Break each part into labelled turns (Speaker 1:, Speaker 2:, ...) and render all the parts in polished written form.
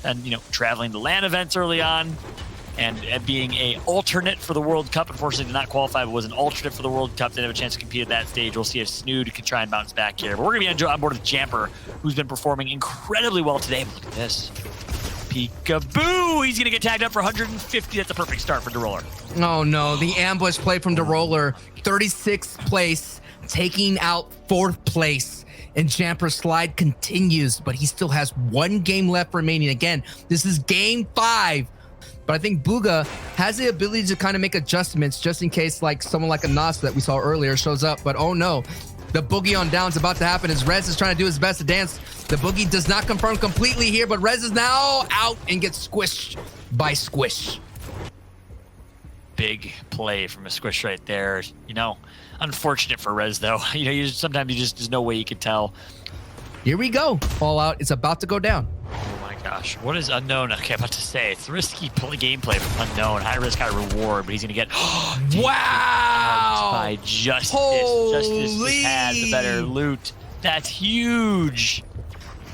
Speaker 1: and, you know, traveling to LAN events early on, and being a alternate for the World Cup. Unfortunately, did not qualify, but was an alternate for the World Cup. Didn't have a chance to compete at that stage. We'll see if Snood can try and bounce back here. But we're going to be on board with Jamper, who's been performing incredibly well today. But look at this. Peekaboo! He's going to get tagged up for 150. That's a perfect start for DeRoller.
Speaker 2: Oh, no. The ambush play from DeRoller. 36th place, taking out 4th place. And Jamper's slide continues, but he still has 1 game left remaining. Again, this is game 5. But I think Bugha has the ability to kind of make adjustments just in case like someone like a Nas that we saw earlier shows up. But oh no, the boogie on down is about to happen as Rez is trying to do his best to dance. The boogie does not confirm completely here, but Rez is now out and gets squished by Squish.
Speaker 1: Big play from a Squish right there. You know, unfortunate for Rez though. You know, sometimes there's no way you could tell.
Speaker 2: Here we go. Fallout is about to go down.
Speaker 1: Oh my gosh, what is Unknown? Okay, I'm about to say it's risky gameplay from Unknown. High risk, high reward, but he's gonna get
Speaker 2: wow
Speaker 1: by Justice.
Speaker 2: Holy.
Speaker 1: Justice just has the better loot. That's huge.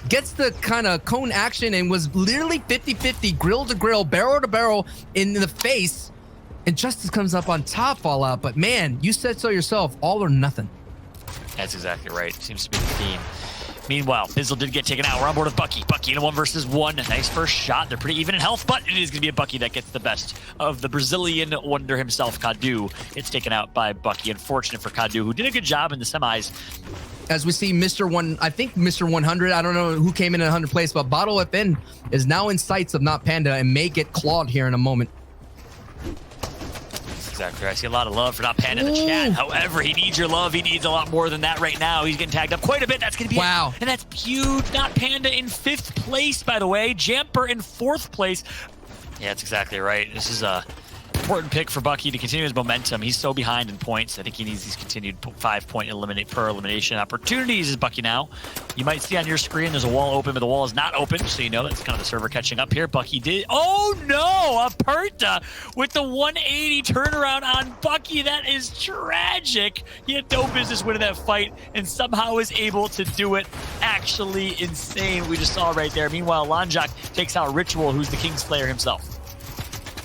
Speaker 2: Gets the kind of cone action and was literally 50-50, grill to grill, barrel to barrel in the face. And Justice comes up on top, Fallout. But man, you said so yourself, all or nothing.
Speaker 1: That's exactly right. Seems to be the theme. Meanwhile, Bizzle did get taken out. We're on board with Bucky. Bucky in a 1 versus 1. Nice first shot. They're pretty even in health, but it is going to be a Bucky that gets the best of the Brazilian wonder himself, Kadu. It's taken out by Bucky. Unfortunate for Kadu, who did a good job in the semis.
Speaker 2: As we see Mr. 1, I think Mr. 100, I don't know who came in at 100 place, but Bottle FN is now in sights of Not Panda and may get clawed here in a moment.
Speaker 1: Exactly. I see a lot of love for Not Panda in the chat. However, he needs your love. He needs a lot more than that right now. He's getting tagged up quite a bit. That's going to be
Speaker 2: wow.
Speaker 1: And that's huge. Not Panda in 5th place, by the way. Jamper in 4th place. Yeah, that's exactly right. This is a important pick for Bucky to continue his momentum. He's so behind in points. I think he needs these continued 5-point per elimination opportunities as Bucky now. You might see on your screen there's a wall open, but the wall is not open, so you know that's kind of the server catching up here. Bucky did. Oh no! Aperta with the 180 turnaround on Bucky. That is tragic. He had no business winning that fight and somehow was able to do it. Actually insane. We just saw right there. Meanwhile, Lanjak takes out Ritual, who's the King's Slayer himself.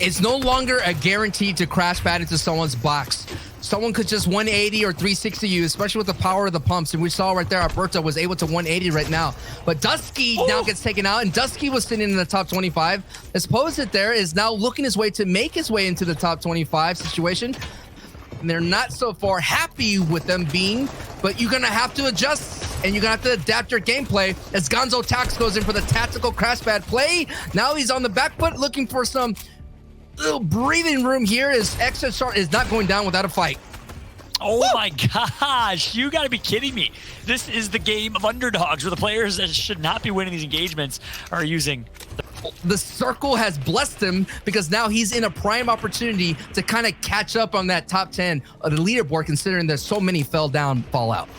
Speaker 2: It's no longer a guarantee to crash pad into someone's box. Someone could just 180 or 360 you, especially with the power of the pumps. And we saw right there, Alberto was able to 180 right now. But Dusky now gets taken out, and Dusky was sitting in the top 25. Exposed there is now looking his way to make his way into the top 25 situation. And they're not so far happy with them being, but you're going to have to adjust and you're going to have to adapt your gameplay as Gonzo Tax goes in for the tactical crash pad play. Now he's on the back foot looking for some little breathing room here. His extra shot is not going down without a fight.
Speaker 1: Oh my gosh, you gotta be kidding me. This is the game of underdogs where the players that should not be winning these engagements are using.
Speaker 2: The circle has blessed him because now he's in a prime opportunity to kind of catch up on that top 10 of the leaderboard, considering there's so many fell down Fallout.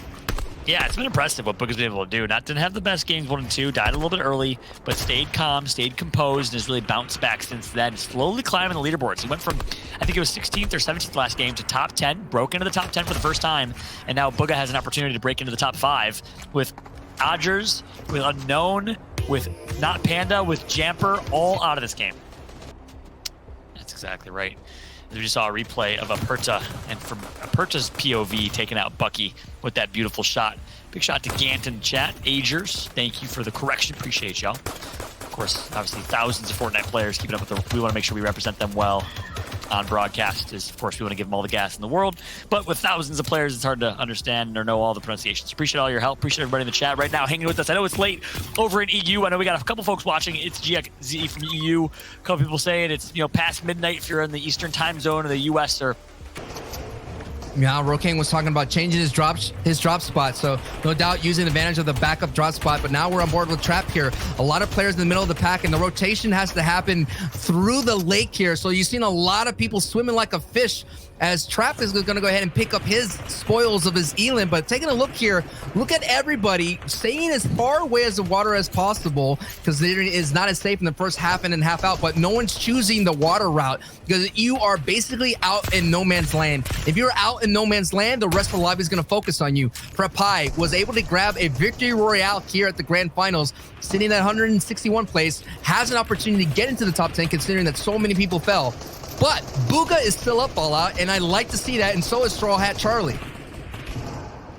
Speaker 1: Yeah, it's been impressive what Bugha's been able to do. Didn't have the best games 1 and 2, died a little bit early, but stayed calm, stayed composed, and has really bounced back since then. Slowly climbing the leaderboards. He went from, I think it was 16th or 17th last game to top 10, broke into the top 10 for the first time, and now Bugha has an opportunity to break into the top 5 with Odgers, with Unknown, with Not Panda, with Jamper, all out of this game. That's exactly right. We just saw a replay of Aperta, and from Aperta's POV, taking out Bucky with that beautiful shot. Big shot to Gant in the chat. Agers, thank you for the correction. Appreciate y'all. Of course, obviously thousands of Fortnite players keeping up with we want to make sure we represent them well on broadcast. Of course, we want to give them all the gas in the world, but with thousands of players, it's hard to understand or know all the pronunciations. Appreciate all your help. Appreciate everybody in the chat right now hanging with us. I know it's late over in EU. I know we got a couple folks watching. It's GXZ from EU. A couple people saying it's, you know, past midnight if you're in the Eastern time zone in the US, or
Speaker 2: Yeah, Rokane was talking about changing his drop spot, so no doubt using advantage of the backup drop spot, but now we're on board with Trap here. A lot of players in the middle of the pack, and the rotation has to happen through the lake here, so you've seen a lot of people swimming like a fish as Trap is going to go ahead and pick up his spoils of his Elan. But taking a look here, look at everybody staying as far away as the water as possible because it is not as safe in the first half in and half out, but no one's choosing the water route because you are basically out in no man's land. If you're out out in no man's land, the rest of the lobby is going to focus on you. Prepai was able to grab a victory royale here at the grand finals, sitting at 161 place, has an opportunity to get into the top 10 considering that so many people fell. But Bugha is still up, Fallout, and I like to see that, and so is Straw Hat Charlie.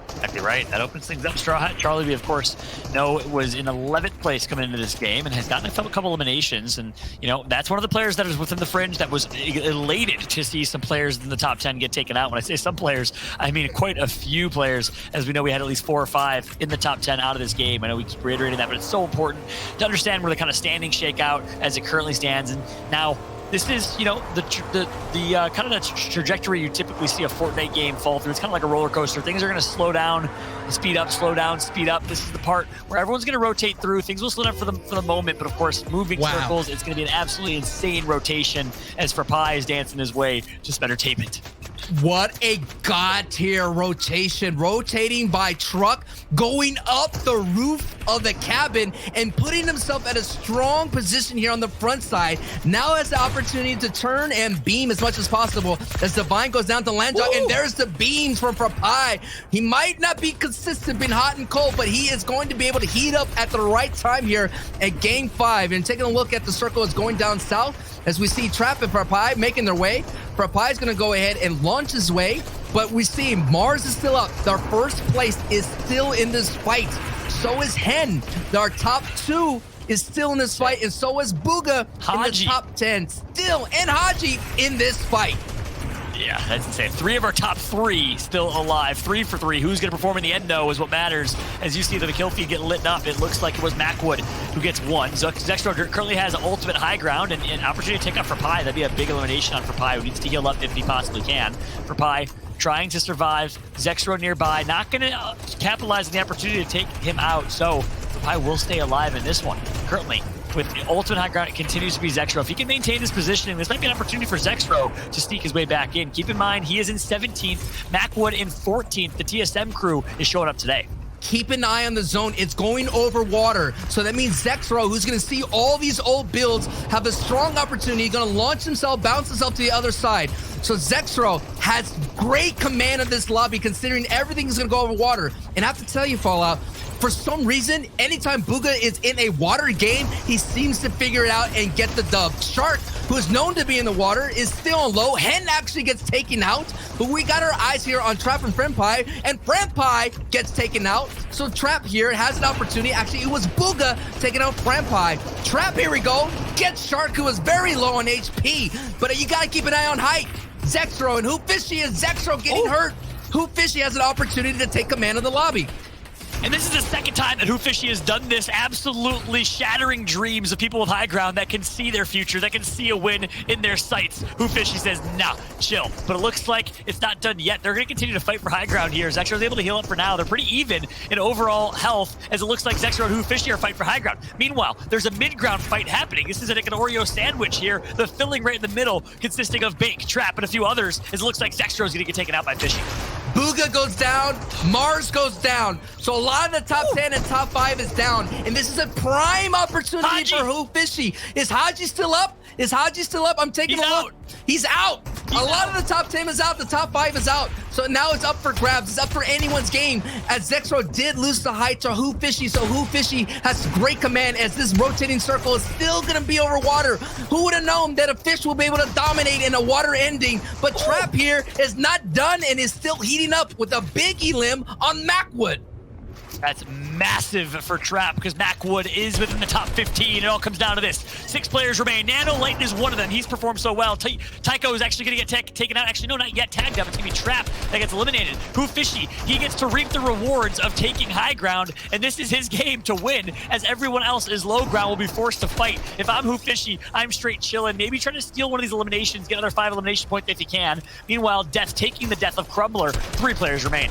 Speaker 1: Exactly right. That opens things up. Straw Hat Charlie, we of course know, was in 11th place coming into this game and has gotten a couple eliminations. And, you know, that's one of the players that is within the fringe that was elated to see some players in the top 10 get taken out. When I say some players, I mean quite a few players. As we know, we had at least 4 or 5 in the top 10 out of this game. I know we keep reiterating that, but it's so important to understand where the kind of standings shake out as it currently stands. And now, this is, you know, the kind of the trajectory you typically see a Fortnite game fall through. It's kind of like a roller coaster. Things are going to slow down, speed up, slow down, speed up. This is the part where everyone's going to rotate through. Things will slow down for the moment, but of course, moving circles, it's going to be an absolutely insane rotation as Prepai is dancing his way to some entertainment.
Speaker 2: What a god tier rotation, rotating by truck, going up the roof of the cabin and putting himself at a strong position here on the front side. Now has the opportunity to turn and beam as much as possible as Divine goes down to Landjog, and there's the beams from Prepai. He might not be consistent, been hot and cold, but he is going to be able to heat up at the right time here at game 5. And taking a look at the circle, it's going down south as we see Trap and Prepai making their way. Prepai is going to go ahead and launch his way, but we see Mars is still up. Their first place is still in this fight. So is Hen. Our top 2 is still in this fight, and so is Bugha in the top 10 still, and Haji in this fight.
Speaker 1: Yeah, that's insane. 3 of our top 3 still alive. 3 for 3. Who's going to perform in the end, though, is what matters. As you see the kill feed get lit up, it looks like it was Macwood who gets 1. Zextro currently has ultimate high ground and an opportunity to take out Prepai. That'd be a big elimination on Prepai, who needs to heal up if he possibly can. Prepai trying to survive. Zextro nearby, not going to capitalize on the opportunity to take him out. So Prepai will stay alive in this one. Currently, with the ultimate high ground, it continues to be Zextro. If he can maintain his positioning, this might be an opportunity for Zextro to sneak his way back in. Keep in mind, he is in 17th, Macwood in 14th. The TSM crew is showing up today.
Speaker 2: Keep an eye on the zone. It's going over water. So that means Zextro, who's going to see all these old builds, have a strong opportunity, going to launch himself, bounce himself to the other side. So Zextro has great command of this lobby, considering everything is going to go over water. And I have to tell you, Fallout, for some reason, anytime Bugha is in a water game, he seems to figure it out and get the dub. Shark, who is known to be in the water, is still on low. Hen actually gets taken out, but we got our eyes here on Trap and Prepai, and Prepai gets taken out. So Trap here has an opportunity. Actually, it was Bugha taking out Prepai. Trap, here we go, gets Shark, who is very low on HP, but you gotta keep an eye on height. Zextro, and Who Fishy is Zextro getting hurt. Who Fishy has an opportunity to take command of the lobby.
Speaker 1: And this is the second time that Who Fishy has done this, absolutely shattering dreams of people with high ground that can see their future, that can see a win in their sights. Who Fishy says, nah, chill. But it looks like it's not done yet. They're going to continue to fight for high ground here. Zextro is able to heal up for now. They're pretty even in overall health, as it looks like Zextro and Who Fishy are fighting for high ground. Meanwhile, there's a mid-ground fight happening. This is like an Oreo sandwich here. The filling right in the middle, consisting of Bake, Trap, and a few others, as it looks like Zextro is going to get taken out by Fishy.
Speaker 2: Bugha goes down, Mars goes down. So a lot of the top 10 and top 5 is down. And this is a prime opportunity
Speaker 1: Haji.
Speaker 2: for Who Fishy. Is Haji still up? Is Haji still up? I'm taking a look. He's out. A lot of the top 10 is out. The top 5 is out. So now it's up for grabs. It's up for anyone's game, as Zextro did lose the height to Who Fishy. So Who Fishy has great command, as this rotating circle is still going to be over water. Who would have known that a fish will be able to dominate in a water ending? But Trap here is not done and is still heating up with a big elim on Macwood.
Speaker 1: That's massive for Trap, because Macwood is within the top 15. It all comes down to this. 6 players remain. Nano Light is one of them. He's performed so well. Tycho is actually going to get taken out. Actually, no, not yet. Tagged up. It's going to be Trap that gets eliminated. Who Fishy, he gets to reap the rewards of taking high ground, and this is his game to win, as everyone else is low ground, will be forced to fight. If I'm Who Fishy, I'm straight chilling. Maybe trying to steal one of these eliminations, get another 5 elimination points if you can. Meanwhile, Death taking the death of Crumbler. 3 players remain.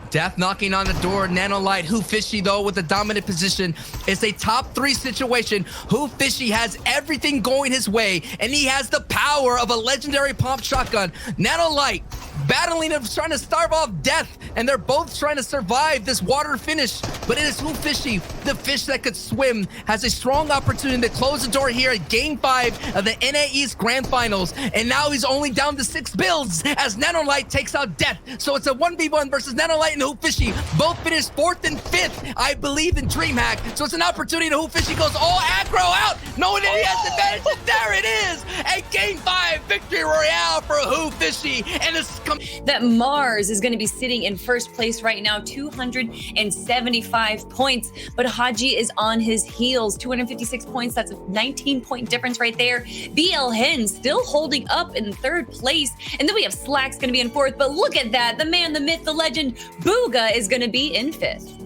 Speaker 2: Death knocking on the door. Nano Light. Who Fishy, though, with the dominant position. It's a top 3 situation. Who Fishy has everything going his way, and he has the power of a legendary pump shotgun. Nano Light battling of trying to starve off death, and they're both trying to survive this water finish. But it is Who Fishy, the fish that could swim, has a strong opportunity to close the door here at Game 5 of the NA East Grand Finals. And now he's only down to 6 builds as Nanolight takes out Death. So it's a 1v1 versus Nanolight and Who Fishy. Both finished 4th and 5th, I believe, in DreamHack. So it's an opportunity to Who Fishy goes all aggro out, knowing that he has the advantage. And there it is, a Game 5 victory royale for Who Fishy. And it's
Speaker 3: that Mars is going to be sitting in first place right now, 275 points. But Haji is on his heels, 256 points. That's a 19-point difference right there. BL Hen still holding up in 3rd place. And then we have Slack's going to be in 4th. But look at that. The man, the myth, the legend, Booga is going to be in 5th.